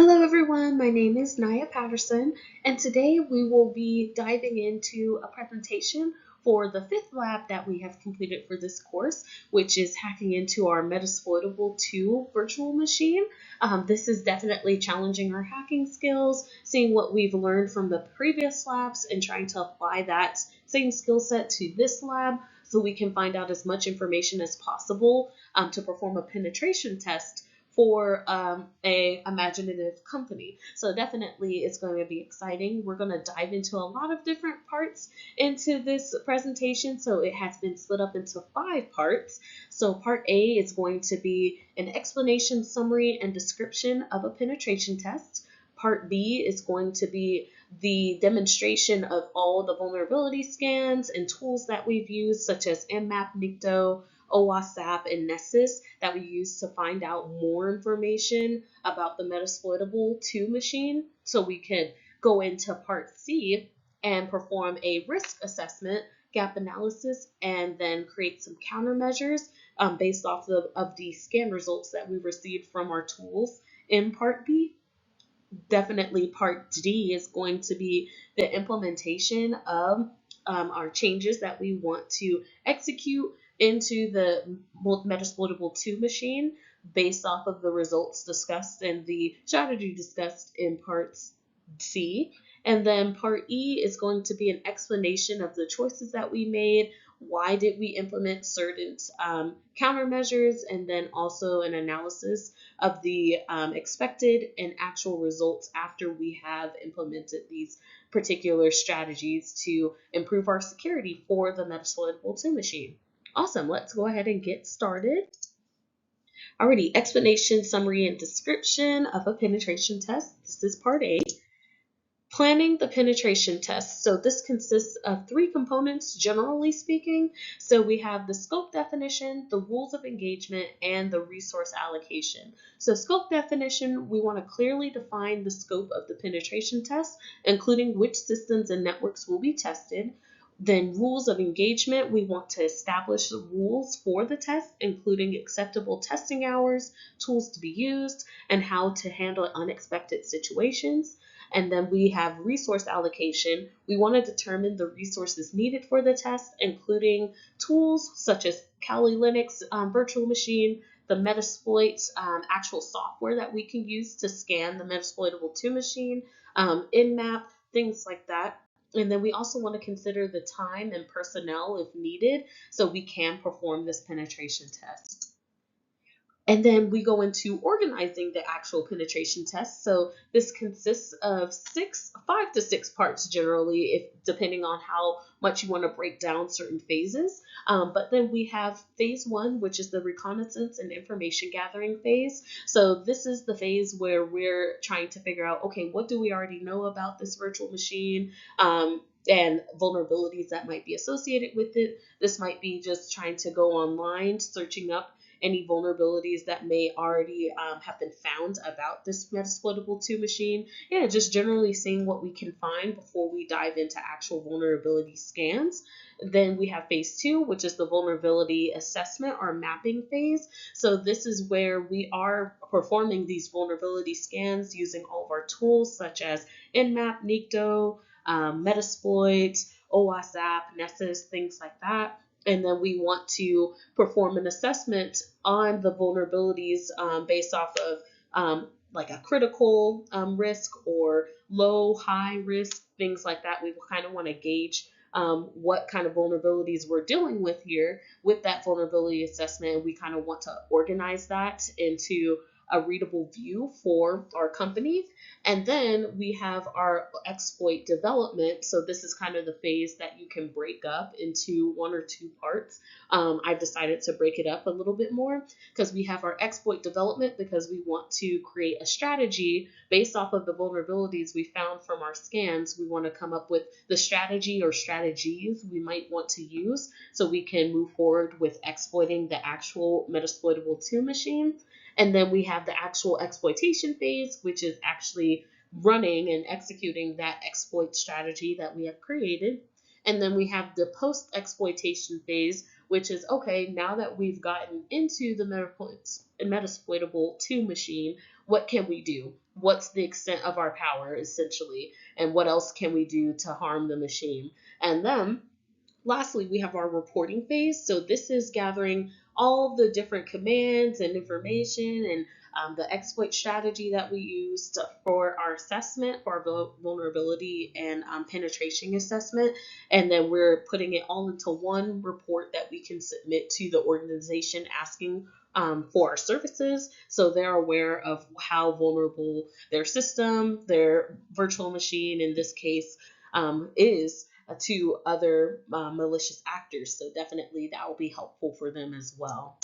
Hello everyone, my name is Naya Patterson, and today we will be diving into a presentation for the fifth lab that we have completed for this course, which is hacking into our Metasploitable 2 virtual machine. This is definitely challenging our hacking skills, seeing what we've learned from the previous labs and trying to apply that same skill set to this lab so we can find out as much information as possible to perform a penetration test for a imaginative company. So definitely it's going to be exciting. We're going to dive into a lot of different parts into this presentation. So it has been split up into 5 parts. So part A is going to be an explanation, summary, and description of a penetration test. Part B is going to be the demonstration of all the vulnerability scans and tools that we've used, such as Nmap, Nikto, OWASP, and Nessus that we use to find out more information about the Metasploitable 2 machine. So we can go into part C and perform a risk assessment, gap analysis, and then create some countermeasures based off of the scan results that we received from our tools in part B. Definitely part D is going to be the implementation of our changes that we want to execute into the Metasploitable 2 machine based off of the results discussed and the strategy discussed in parts C. And then part E is going to be an explanation of the choices that we made, why did we implement certain countermeasures, and then also an analysis of the expected and actual results after we have implemented these particular strategies to improve our security for the Metasploitable 2 machine. Awesome, let's go ahead and get started. Alrighty, explanation, summary, and description of a penetration test. This is part A. Planning the penetration test. So this consists of 3 components, generally speaking. So we have the scope definition, the rules of engagement, and the resource allocation. So scope definition, we want to clearly define the scope of the penetration test, including which systems and networks will be tested. Then rules of engagement, we want to establish the rules for the test, including acceptable testing hours, tools to be used, and how to handle unexpected situations. And then we have resource allocation. We want to determine the resources needed for the test, including tools such as Kali Linux virtual machine, the Metasploit actual software that we can use to scan the Metasploitable 2 machine, Nmap, things like that. And then we also want to consider the time and personnel if needed so we can perform this penetration test. And then we go into organizing the actual penetration test. So this consists of 5 to 6 parts generally, if depending on how much you want to break down certain phases. But then we have phase 1, which is the reconnaissance and information gathering phase. So this is the phase where we're trying to figure out, okay, what do we already know about this virtual machine? And vulnerabilities that might be associated with it. This might be just trying to go online, searching up any vulnerabilities that may already have been found about this Metasploitable 2 machine. Yeah, just generally seeing what we can find before we dive into actual vulnerability scans. Then we have phase 2, which is the vulnerability assessment or mapping phase. So this is where we are performing these vulnerability scans using all of our tools such as Nmap, Nikto, Metasploit, OWASP, Nessus, things like that. And then we want to perform an assessment on the vulnerabilities based off of like a critical risk or low, high risk, things like that. We kind of want to gauge what kind of vulnerabilities we're dealing with here with that vulnerability assessment. We kind of want to organize that into a readable view for our company. And then we have our exploit development. So this is kind of the phase that you can break up into 1 or 2 parts. I've decided to break it up a little bit more because we have our exploit development because we want to create a strategy based off of the vulnerabilities we found from our scans. We want to come up with the strategy or strategies we might want to use so we can move forward with exploiting the actual Metasploitable 2 machine. And then we have the actual exploitation phase, which is actually running and executing that exploit strategy that we have created. And then we have the post-exploitation phase, which is, okay, now that we've gotten into the Metasploitable 2 machine, what can we do? What's the extent of our power, essentially, and what else can we do to harm the machine? And then lastly, we have our reporting phase. So this is gathering all the different commands and information and the exploit strategy that we used for our assessment, for our vulnerability and penetration assessment. And then we're putting it all into one report that we can submit to the organization asking for our services, so they're aware of how vulnerable their system, their virtual machine in this case, is to other malicious actors. So definitely that will be helpful for them as well.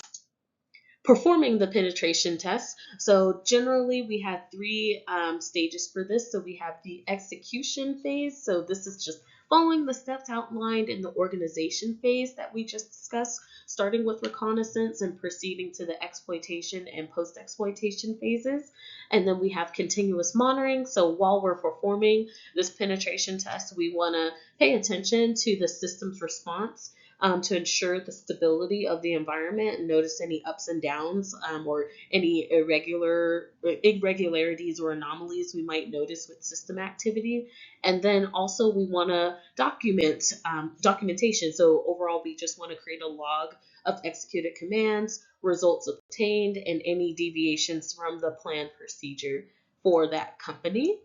Performing the penetration test. So generally we have three stages for this. So we have the execution phase. So this is just following the steps outlined in the organization phase that we just discussed, starting with reconnaissance and proceeding to the exploitation and post-exploitation phases. And then we have continuous monitoring. So while we're performing this penetration test, we want to pay attention to the system's response to ensure the stability of the environment and notice any ups and downs or any irregularities or anomalies we might notice with system activity. And then also we want to document documentation. So overall, we just want to create a log of executed commands, results obtained, and any deviations from the planned procedure for that company.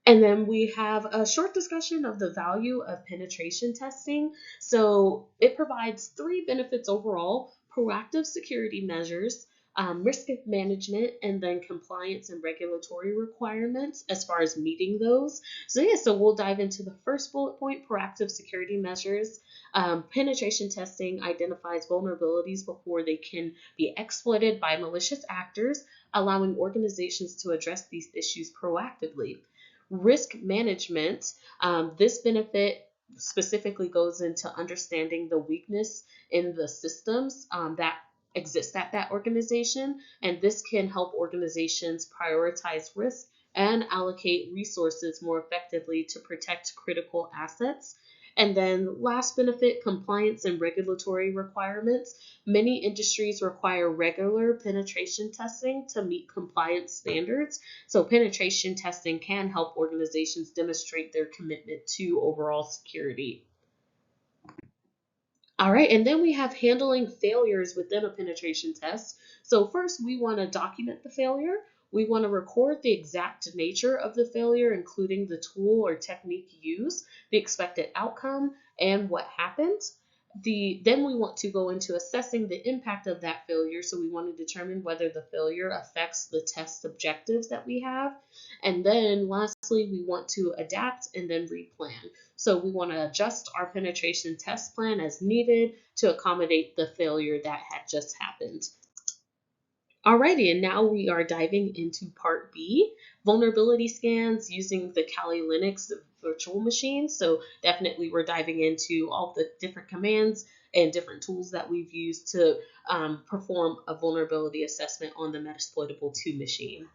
And then we have a short discussion of the value of penetration testing. So it provides three benefits overall: proactive security measures, risk management, and then compliance and regulatory requirements as far as meeting those. So yeah, so we'll dive into the first bullet point: proactive security measures. Penetration testing identifies vulnerabilities before they can be exploited by malicious actors, allowing organizations to address these issues proactively. Risk management, this benefit specifically goes into understanding the weakness in the systems that exist at that organization, and this can help organizations prioritize risk and allocate resources more effectively to protect critical assets. And then last benefit, compliance and regulatory requirements. Many industries require regular penetration testing to meet compliance standards. So penetration testing can help organizations demonstrate their commitment to overall security. All right, and then we have handling failures within a penetration test. So first, we want to document the failure. We want to record the exact nature of the failure, including the tool or technique used, the expected outcome, and what happened. Then we want to go into assessing the impact of that failure. So we want to determine whether the failure affects the test objectives that we have. And then lastly, we want to adapt and then replan. So we want to adjust our penetration test plan as needed to accommodate the failure that had just happened. Alrighty, and now we are diving into part B, vulnerability scans using the Kali Linux virtual machine. So definitely we're diving into all the different commands and different tools that we've used to perform a vulnerability assessment on the Metasploitable 2 machine.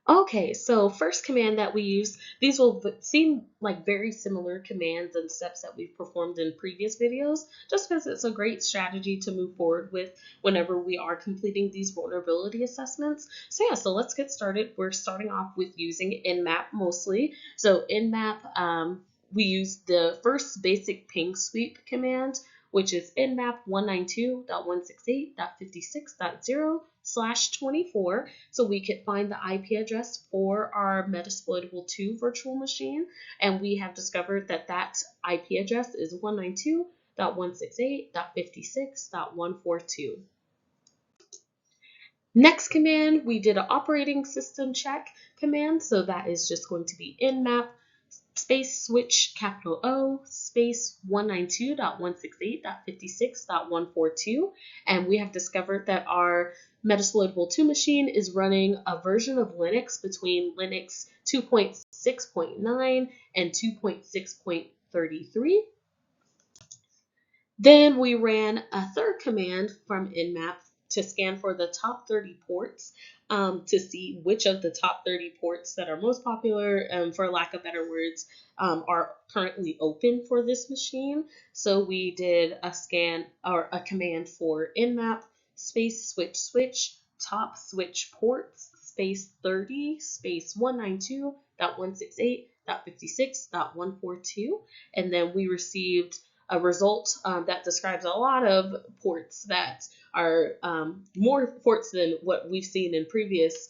Okay, so first command that we use, these will seem like very similar commands and steps that we've performed in previous videos, just because it's a great strategy to move forward with whenever we are completing these vulnerability assessments. So yeah, so let's get started. We're starting off with using Nmap mostly. So Nmap, we use the first basic ping sweep command, which is nmap 192.168.56.0/24. So we could find the IP address for our Metasploitable 2 virtual machine, and we have discovered that that IP address is 192.168.56.142. Next command, we did an operating system check command, so that is just going to be nmap space switch capital O space 192.168.56.142, and we have discovered that our Metasploitable 2 machine is running a version of Linux between Linux 2.6.9 and 2.6.33. Then we ran a third command from Nmap to scan for the top 30 ports to see which of the top 30 ports that are most popular, for lack of better words, are currently open for this machine. So we did a scan or a command for Nmap space switch switch top switch ports space 30 space 192.168.56.142, and then we received a result that describes a lot of ports that are more ports than what we've seen in previous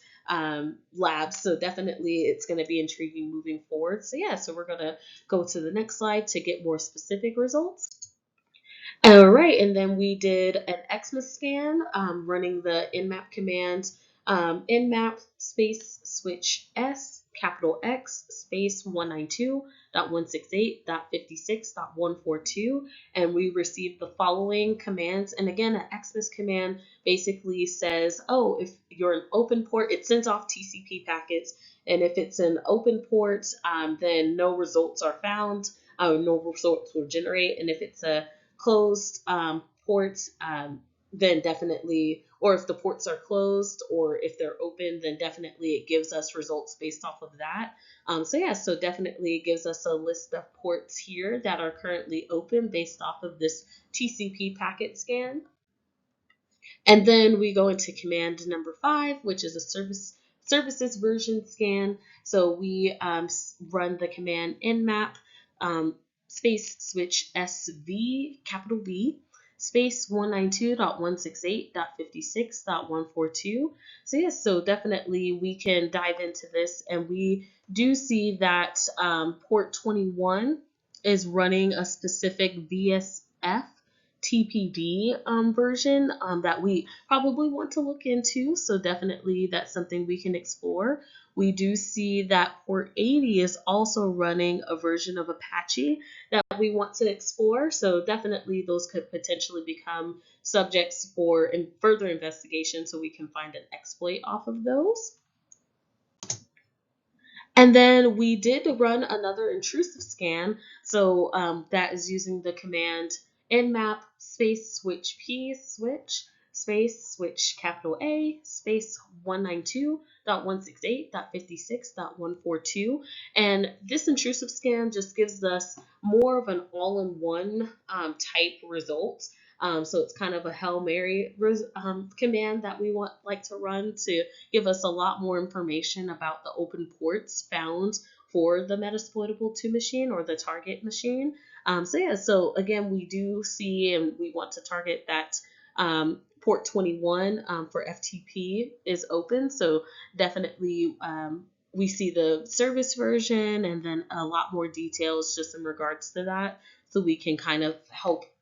labs. So definitely it's going to be intriguing moving forward. So yeah, so we're going to go to the next slide to get more specific results. All right, and then we did an XMS scan running the nmap command, nmap space switch S capital X space 192.168.56.142, and we received the following commands. And again, an XMS command basically says, oh, if you're an open port, it sends off TCP packets, and if it's an open port, then no results are found, no results will generate, and if it's a closed ports, then definitely, or if the ports are closed or if they're open, then definitely it gives us results based off of that. So yeah, so definitely it gives us a list of ports here that are currently open based off of this TCP packet scan. And then we go into command number 5, which is a services version scan. So we run the command nmap space switch SV capital V space 192.168.56.142. So yes, so definitely we can dive into this, and we do see that port 21 is running a specific VSF TPD version that we probably want to look into. So definitely that's something we can explore. We do see that port 80 is also running a version of Apache that we want to explore. So definitely those could potentially become subjects for further investigation, so we can find an exploit off of those. And then we did run another intrusive scan. So that is using the command nmap space switch P switch space switch capital A space 192.168.56.142. And this intrusive scan just gives us more of an all-in-one type result. So it's kind of a Hail Mary command that we like to run to give us a lot more information about the open ports found for the Metasploitable 2 machine or the target machine. So yeah, so again, we do see and we want to target that port 21 for FTP is open. So definitely we see the service version and then a lot more details just in regards to that. So we can kind of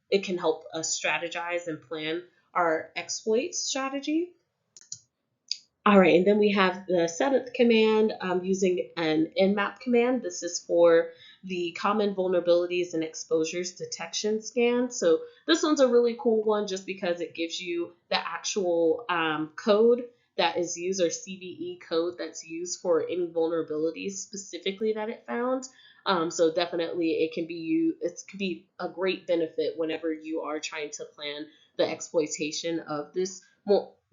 it can help us strategize and plan our exploit strategy. All right, and then we have the 7th command using an nmap command. This is for the common vulnerabilities and exposures detection scan. So this one's a really cool one just because it gives you the actual code that is used, or CVE code that's used for any vulnerabilities specifically that it found. So definitely it can be a great benefit whenever you are trying to plan the exploitation of this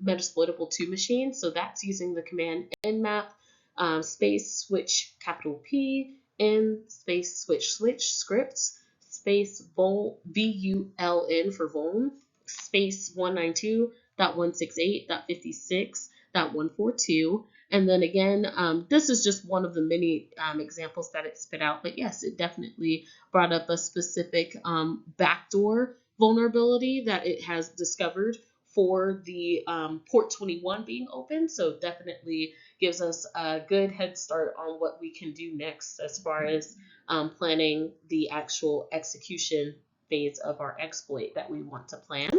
Metasploitable 2 machine. So that's using the command nmap space switch capital P n space switch scripts space VULN for vuln space 192.168.56.142. And then again, this is just one of the many examples that it spit out. But yes, it definitely brought up a specific backdoor vulnerability that it has discovered for the port 21 being open. So definitely gives us a good head start on what we can do next as far as planning the actual execution phase of our exploit that we want to plan.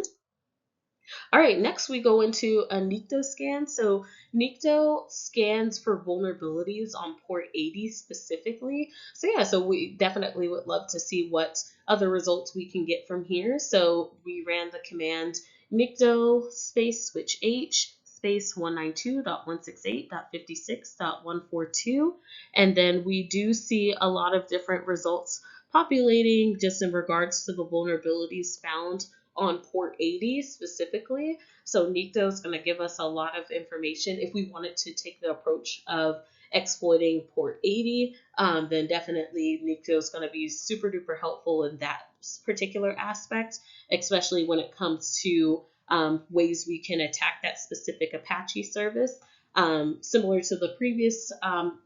All right, next we go into a NICTO scan. So NICTO scans for vulnerabilities on port 80 specifically. So yeah, so we definitely would love to see what other results we can get from here. So we ran the command NICTO space switch H space 192.168.56.142. And then we do see a lot of different results populating just in regards to the vulnerabilities found on port 80 specifically. So NICTO is going to give us a lot of information. If we wanted to take the approach of exploiting port 80, then definitely NICTO is going to be super duper helpful in that particular aspect, especially when it comes to ways we can attack that specific Apache service. Similar to the previous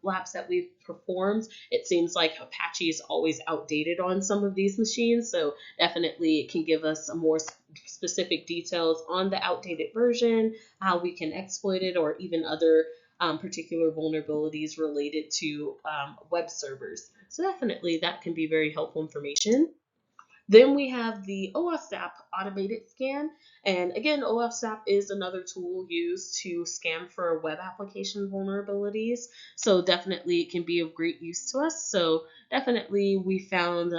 labs that we've performed, it seems like Apache is always outdated on some of these machines, so definitely it can give us some more specific details on the outdated version, how we can exploit it, or even other particular vulnerabilities related to web servers. So definitely that can be very helpful information. Then we have the OSAP automated scan. And again, OSAP is another tool used to scan for web application vulnerabilities. So definitely it can be of great use to us. So definitely we found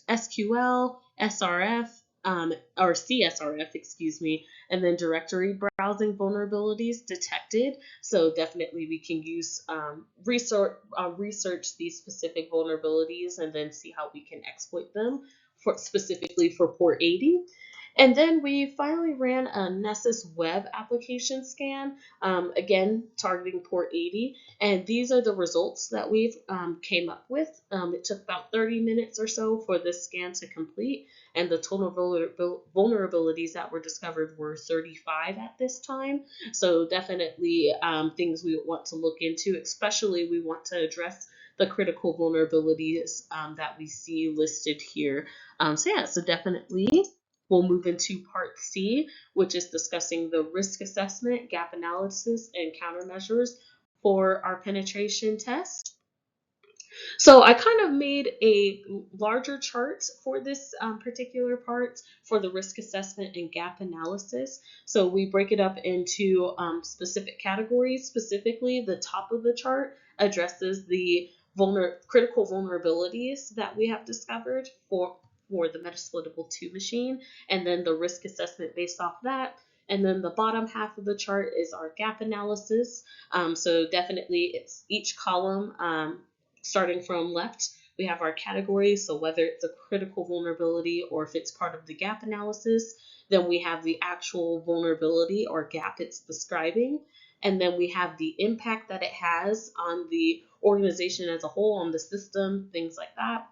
SQL, SRF, or CSRF, excuse me, and then directory browsing vulnerabilities detected. So definitely we can use research these specific vulnerabilities and then see how we can exploit them specifically for port 80. And then we finally ran a Nessus web application scan, again, targeting port 80. And these are the results that we've came up with. It took about 30 minutes or so for this scan to complete. And the total vulnerabilities that were discovered were 35 at this time. So definitely things we want to look into, especially we want to address the critical vulnerabilities that we see listed here. So definitely we'll move into part C, which is discussing the risk assessment, gap analysis, and countermeasures for our penetration test. So I kind of made a larger chart for this particular part for the risk assessment and gap analysis. So we break it up into specific categories. Specifically, the top of the chart addresses the critical vulnerabilities that we have discovered for the Metasplittable 2 machine, and then the risk assessment based off that. And then the bottom half of the chart is our gap analysis. So definitely it's each column starting from left, we have our categories. So whether it's a critical vulnerability or if it's part of the gap analysis, then we have the actual vulnerability or gap it's describing. And then we have the impact that it has on the organization as a whole, on the system, things like that.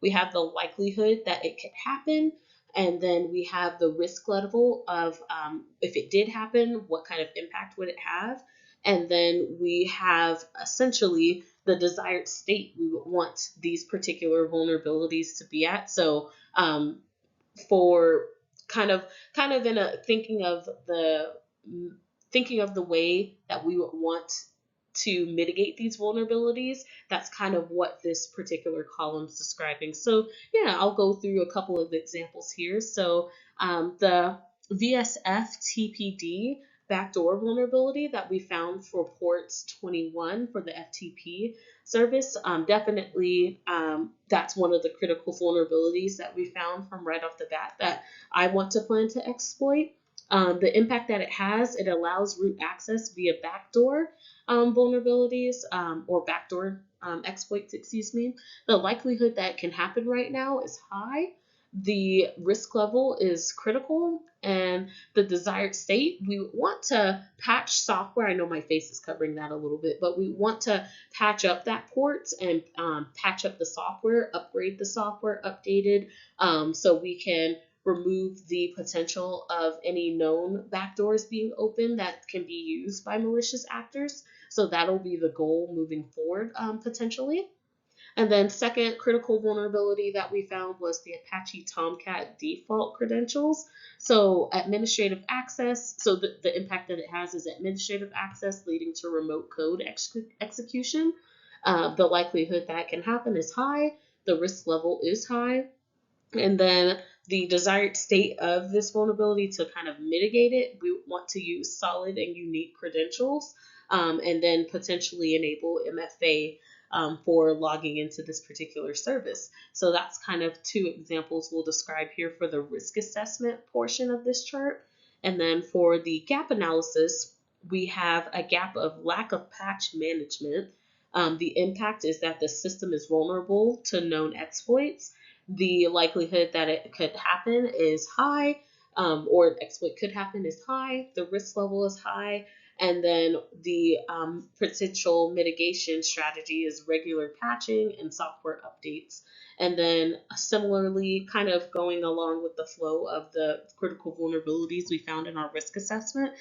We have the likelihood that it could happen, and then we have the risk level of if it did happen, what kind of impact would it have? And then we have essentially the desired state we would want these particular vulnerabilities to be at. So for kind of in a thinking of the way that we would want to mitigate these vulnerabilities, that's kind of what this particular column is describing. So yeah, I'll go through a couple of examples here. So the VSF TPD backdoor vulnerability that we found for ports 21 for the FTP service, definitely that's one of the critical vulnerabilities that we found from right off the bat that I want to plan to exploit. The impact that it has, it allows root access via backdoor vulnerabilities or backdoor exploits, excuse me. The likelihood that can happen right now is high. The risk level is critical, and the desired state, we want to patch software. I know my face is covering that a little bit, but we want to patch up that port and patch up the software, upgrade the software, update it, so we can remove the potential of any known backdoors being open that can be used by malicious actors. So that'll be the goal moving forward, potentially. And then second critical vulnerability that we found was the Apache Tomcat default credentials. So administrative access, so the impact that it has is administrative access leading to remote code execution. The likelihood that can happen is high. The risk level is high. And then the desired state of this vulnerability, to kind of mitigate it, we want to use solid and unique credentials, and then potentially enable MFA for logging into this particular service. So that's kind of two examples we'll describe here for the risk assessment portion of this chart. And then for the gap analysis, we have a gap of lack of patch management. The impact is that the system is vulnerable to known exploits. The likelihood that it could happen is high, or an exploit could happen is high. The risk level is high, And then the potential mitigation strategy is regular patching and software updates. And then similarly, kind of going along with the flow of the critical vulnerabilities we found in our risk assessment,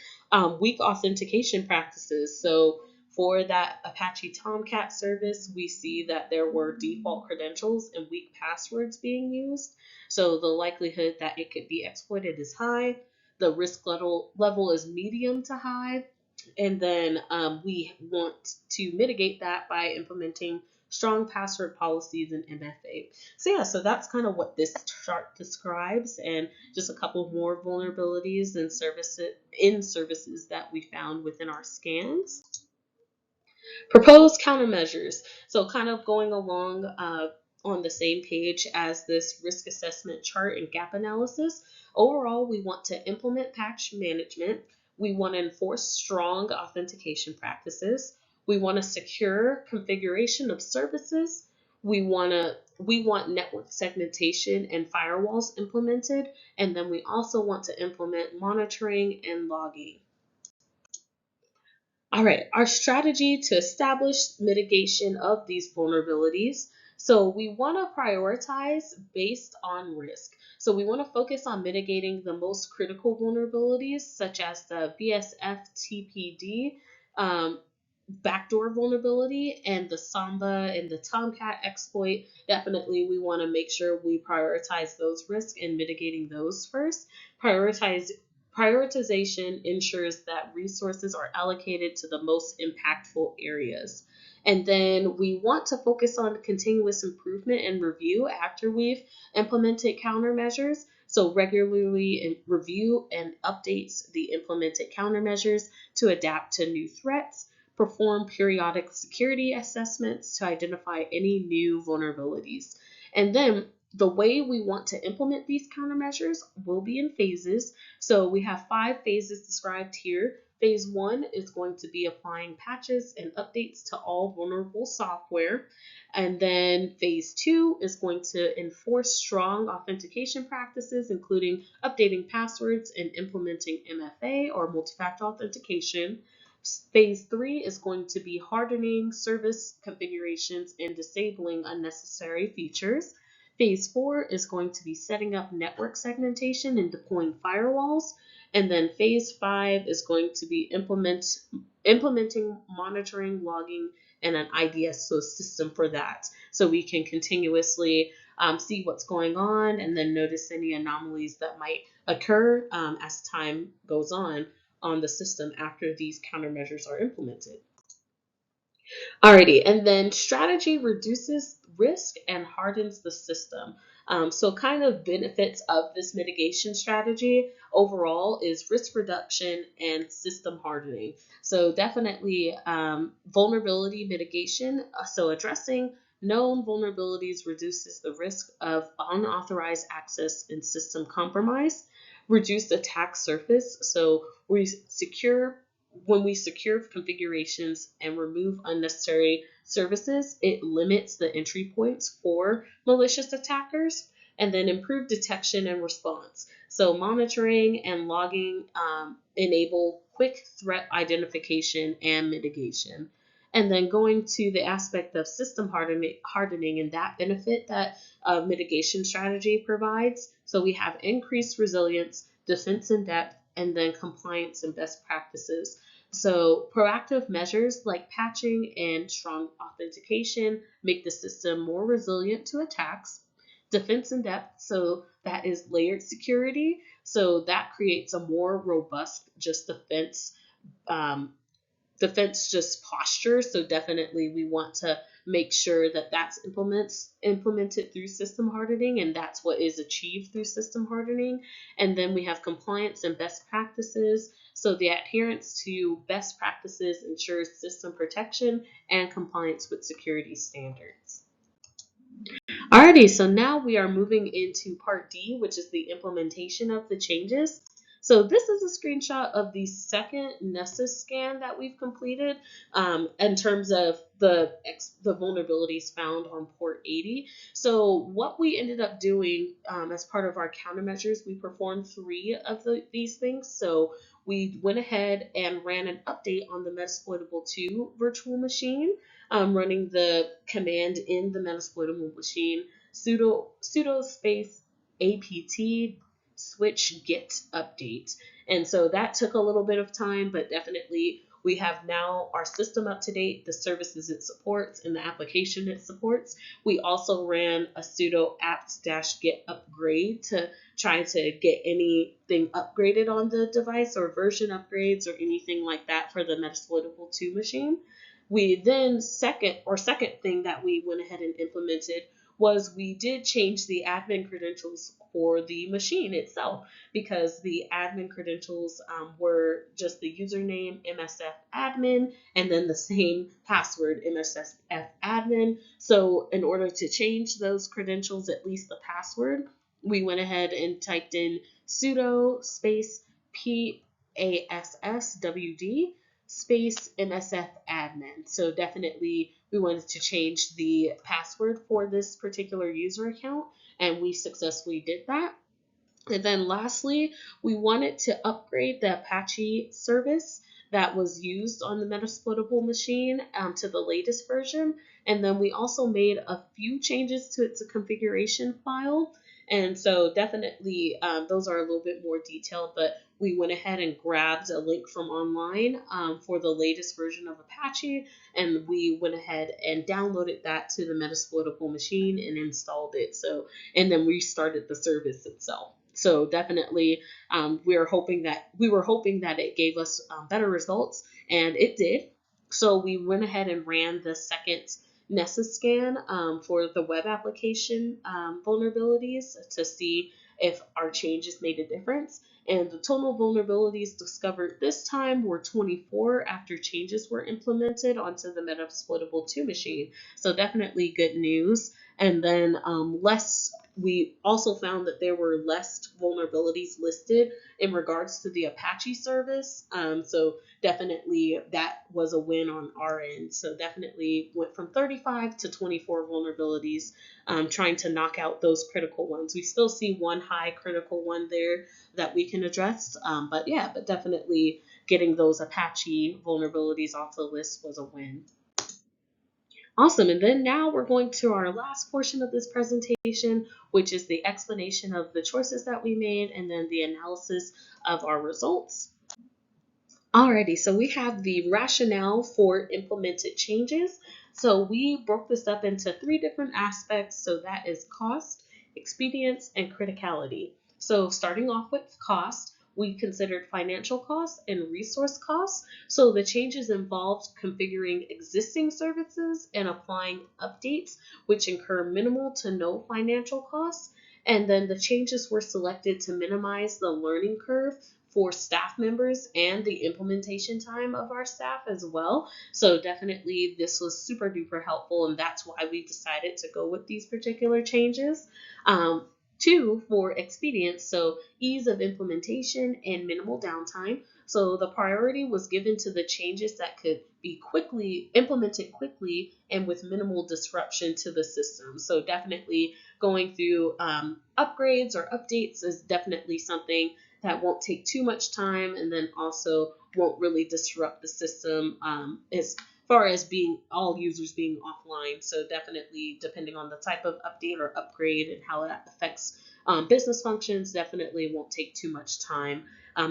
weak authentication practices. So for that Apache Tomcat service, we see that there were default credentials and weak passwords being used. So the likelihood that it could be exploited is high. The risk level is medium to high. And then we want to mitigate that by implementing strong password policies in MFA. So yeah, so that's kind of what this chart describes, and just a couple more vulnerabilities and services that we found within our scans. Proposed countermeasures. So kind of going along on the same page as this risk assessment chart and gap analysis. Overall, we want to implement patch management. We want to enforce strong authentication practices. We want to secure configuration of services. We want network segmentation and firewalls implemented, and then we also want to implement monitoring and logging. All right, our strategy to establish mitigation of these vulnerabilities. So we want to prioritize based on risk. So we want to focus on mitigating the most critical vulnerabilities, such as the BSF-TPD backdoor vulnerability and the Samba and the Tomcat exploit. Definitely, we want to make sure we prioritize those risks and mitigating those first. Prioritization ensures that resources are allocated to the most impactful areas. And then we want to focus on continuous improvement and review after we've implemented countermeasures. So regularly review and updates the implemented countermeasures to adapt to new threats, perform periodic security assessments to identify any new vulnerabilities. And then the way we want to implement these countermeasures will be in phases. So we have 5 phases described here. Phase 1 is going to be applying patches and updates to all vulnerable software. And then phase 2 is going to enforce strong authentication practices, including updating passwords and implementing MFA or multi-factor authentication. Phase 3 is going to be hardening service configurations and disabling unnecessary features. Phase 4 is going to be setting up network segmentation and deploying firewalls. And then phase 5 is going to be implementing monitoring, logging, and an IDSO system for that. So we can continuously see what's going on and then notice any anomalies that might occur as time goes on the system after these countermeasures are implemented. Alrighty, and then strategy reduces risk and hardens the system. So kind of benefits of this mitigation strategy overall is risk reduction and system hardening. So definitely vulnerability mitigation. So addressing known vulnerabilities reduces the risk of unauthorized access and system compromise. Reduce attack surface. So when we secure configurations and remove unnecessary services, it limits the entry points for malicious attackers. And then improve detection and response. So monitoring and logging enable quick threat identification and mitigation. And then going to the aspect of system hardening and that benefit that mitigation strategy provides. So we have increased resilience, defense in depth, and then compliance and best practices. So proactive measures like patching and strong authentication make the system more resilient to attacks. Defense in depth, so that is layered security. So that creates a more robust defense just posture. So definitely we want to make sure that that's implemented through system hardening, and that's what is achieved through system hardening. And then we have compliance and best practices. So the adherence to best practices ensures system protection and compliance with security standards. Alrighty, so now we are moving into part D, which is the implementation of the changes. So this is a screenshot of the second Nessus scan that we've completed in terms of the vulnerabilities found on port 80. So what we ended up doing as part of our countermeasures, we performed 3 of these things. So we went ahead and ran an update on the Metasploitable 2 virtual machine, running the command in the Metasploitable machine sudo space apt switch git update. And so that took a little bit of time, but definitely we have now our system up to date, the services it supports, and the application it supports. We also ran a sudo apt-get upgrade to try to get anything upgraded on the device, or version upgrades or anything like that for the Metasploitable 2 machine. We then second thing that we went ahead and implemented was we did change the admin credentials for the machine itself, because the admin credentials were just the username MSF admin and then the same password MSF admin. So in order to change those credentials, at least the password, we went ahead and typed in sudo space PASSWD space MSF admin. So definitely we wanted to change the password for this particular user account, and we successfully did that. And then lastly, we wanted to upgrade the Apache service that was used on the Metasploitable machine to the latest version. And then we also made a few changes to its configuration file. And so definitely those are a little bit more detailed, but we went ahead and grabbed a link from online for the latest version of Apache, and we went ahead and downloaded that to the Metasploitable machine and installed it. So, and then restarted the service itself. So definitely, we were hoping that it gave us better results, and it did. So we went ahead and ran the second Nessus scan for the web application vulnerabilities to see if our changes made a difference. And the total vulnerabilities discovered this time were 24 after changes were implemented onto the Metasploitable 2 machine. So definitely good news. And then we also found that there were less vulnerabilities listed in regards to the Apache service. So definitely that was a win on our end. So definitely went from 35 to 24 vulnerabilities, trying to knock out those critical ones. We still see one high critical one there that we can address. But definitely getting those Apache vulnerabilities off the list was a win. Awesome, and then now we're going to our last portion of this presentation, which is the explanation of the choices that we made and then the analysis of our results. Alrighty, so we have the rationale for implemented changes. So we broke this up into 3 different aspects. So that is cost, expedience, and criticality. So starting off with cost, we considered financial costs and resource costs. So the changes involved configuring existing services and applying updates, which incur minimal to no financial costs. And then the changes were selected to minimize the learning curve for staff members and the implementation time of our staff as well. So definitely this was super duper helpful, and that's why we decided to go with these particular changes. 2, for expedience, so ease of implementation and minimal downtime. So the priority was given to the changes that could be implemented quickly and with minimal disruption to the system. So definitely going through upgrades or updates is definitely something that won't take too much time, and then also won't really disrupt the system as far as all users being offline. So definitely, depending on the type of update or upgrade and how that affects business functions, definitely won't take too much time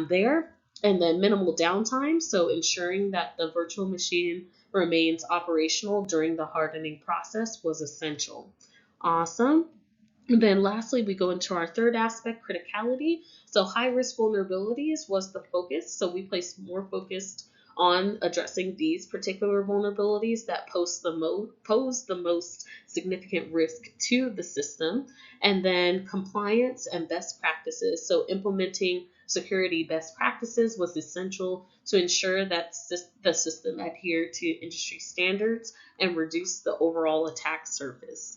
there. And then minimal downtime, so ensuring that the virtual machine remains operational during the hardening process was essential. Awesome. And then lastly, we go into our third aspect, criticality. So high-risk vulnerabilities was the focus. So we placed more focus on addressing these particular vulnerabilities that pose the most significant risk to the system. And then compliance and best practices. So implementing security best practices was essential to ensure that the system adhered to industry standards and reduce the overall attack surface.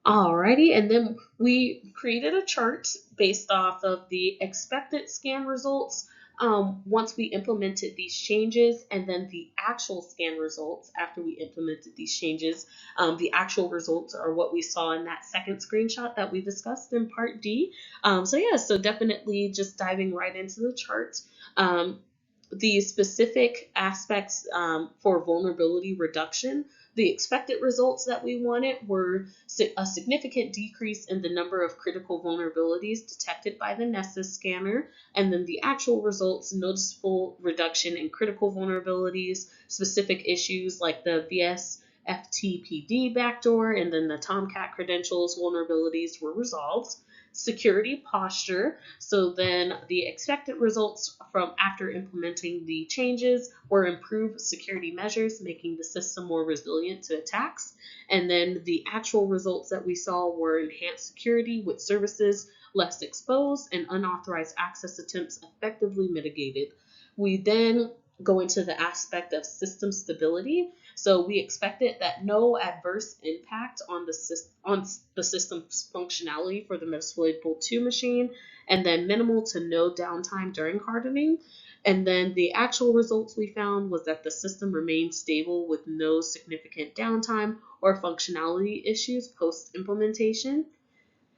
Alrighty, and then we created a chart based off of the expected scan results once we implemented these changes, and then the actual scan results after we implemented these changes. The actual results are what we saw in that second screenshot that we discussed in part D. So definitely just diving right into the chart. The specific aspects for vulnerability reduction, the expected results that we wanted were a significant decrease in the number of critical vulnerabilities detected by the Nessus scanner, and then the actual results, noticeable reduction in critical vulnerabilities, specific issues like the VS FTPD backdoor, and then the Tomcat credentials vulnerabilities were resolved. Security posture. So then the expected results from after implementing the changes were improved security measures, making the system more resilient to attacks. And then the actual results that we saw were enhanced security with services less exposed and unauthorized access attempts effectively mitigated. We then go into the aspect of system stability. So we expected that no adverse impact on the system's functionality for the Metasploitable 2 machine, and then minimal to no downtime during hardening. And then the actual results we found was that the system remained stable with no significant downtime or functionality issues post-implementation.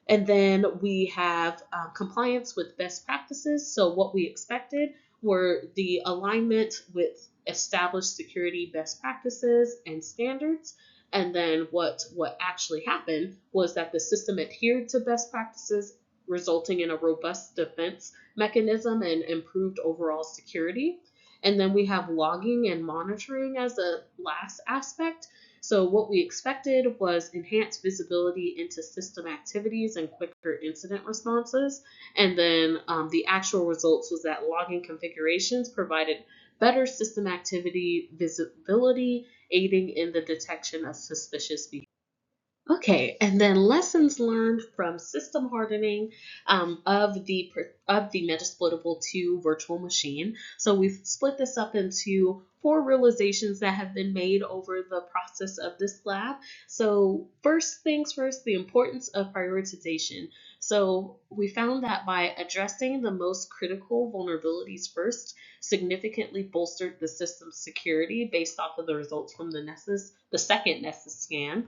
And then we have compliance with best practices. So what we expected were the alignment with established security best practices and standards. And then what actually happened was that the system adhered to best practices, resulting in a robust defense mechanism and improved overall security. And then we have logging and monitoring as a last aspect. So what we expected was enhanced visibility into system activities and quicker incident responses. And then the actual results was that logging configurations provided better system activity visibility, aiding in the detection of suspicious behavior. Okay, and then lessons learned from system hardening of the Metasploitable 2 virtual machine. So we've split this up into 4 realizations that have been made over the process of this lab. So first things first, the importance of prioritization. So we found that by addressing the most critical vulnerabilities first, significantly bolstered the system's security based off of the results from the second Nessus scan.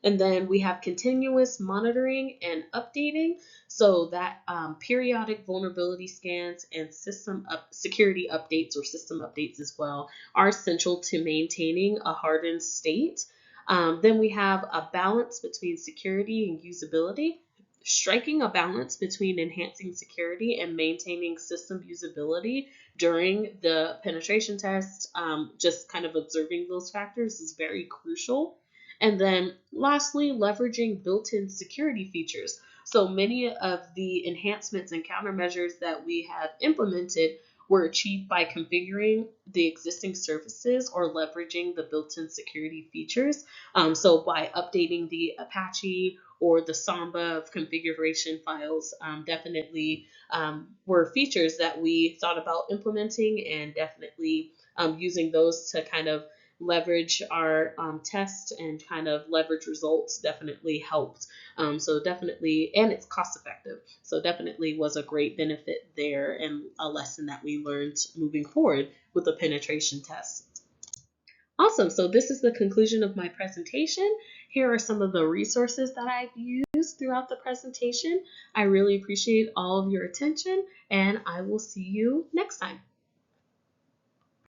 And then we have continuous monitoring and updating, so that periodic vulnerability scans and security updates or system updates as well are essential to maintaining a hardened state. Then we have a balance between security and usability. Striking a balance between enhancing security and maintaining system usability during the penetration test, just kind of observing those factors is very crucial. And then lastly, leveraging built-in security features. So many of the enhancements and countermeasures that we have implemented were achieved by configuring the existing services or leveraging the built-in security features. So by updating the Apache or the Samba configuration files, definitely were features that we thought about implementing, and definitely using those to kind of leverage our test and kind of leverage results definitely helped. So definitely, and it's cost effective. So definitely was a great benefit there and a lesson that we learned moving forward with the penetration test. Awesome. So this is the conclusion of my presentation. Here are some of the resources that I've used throughout the presentation. I really appreciate all of your attention, and I will see you next time.